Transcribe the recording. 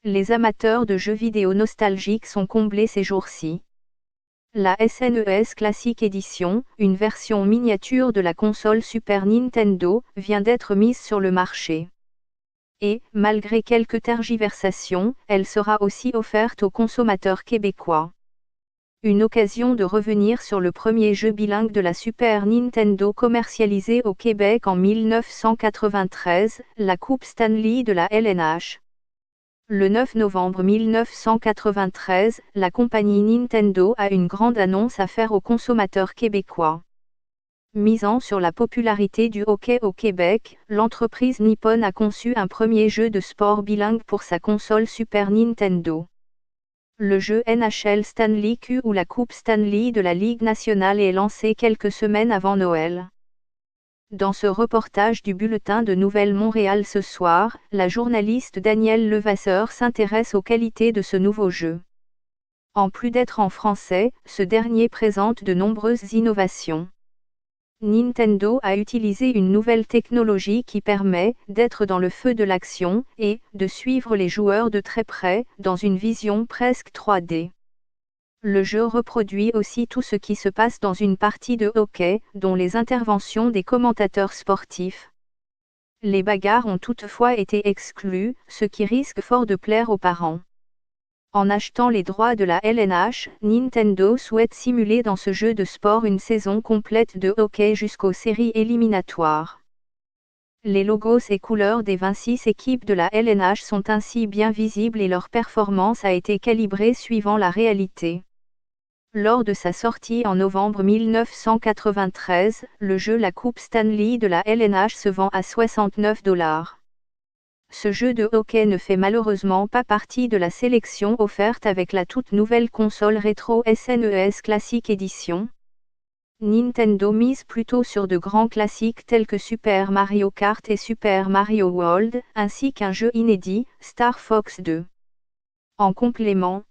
Les amateurs de jeux vidéo nostalgiques sont comblés ces jours-ci. La SNES Classic Edition, une version miniature de la console Super Nintendo, vient d'être mise sur le marché. Et, malgré quelques tergiversations, elle sera aussi offerte aux consommateurs québécois. Une occasion de revenir sur le premier jeu bilingue de la Super Nintendo commercialisé au Québec en 1993, la Coupe Stanley de la LNH. Le 9 novembre 1993, la compagnie Nintendo a une grande annonce à faire aux consommateurs québécois. Misant sur la popularité du hockey au Québec, l'entreprise Nippon a conçu un premier jeu de sport bilingue pour sa console Super Nintendo. Le jeu NHL Stanley Cup ou la Coupe Stanley de la Ligue nationale est lancé quelques semaines avant Noël. Dans ce reportage du Bulletin de Nouvelles Montréal ce soir, la journaliste Danielle Levasseur s'intéresse aux qualités de ce nouveau jeu. En plus d'être en français, ce dernier présente de nombreuses innovations. Nintendo a utilisé une nouvelle technologie qui permet d'être dans le feu de l'action et de suivre les joueurs de très près, dans une vision presque 3D. Le jeu reproduit aussi tout ce qui se passe dans une partie de hockey, dont les interventions des commentateurs sportifs. Les bagarres ont toutefois été exclues, ce qui risque fort de plaire aux parents. En achetant les droits de la LNH, Nintendo souhaite simuler dans ce jeu de sport une saison complète de hockey jusqu'aux séries éliminatoires. Les logos et couleurs des 26 équipes de la LNH sont ainsi bien visibles et leur performance a été calibrée suivant la réalité. Lors de sa sortie en novembre 1993, le jeu La Coupe Stanley de la LNH se vend à 69 $. Ce jeu de hockey ne fait malheureusement pas partie de la sélection offerte avec la toute nouvelle console rétro SNES Classic Edition. Nintendo mise plutôt sur de grands classiques tels que Super Mario Kart et Super Mario World, ainsi qu'un jeu inédit, Star Fox 2. En complément,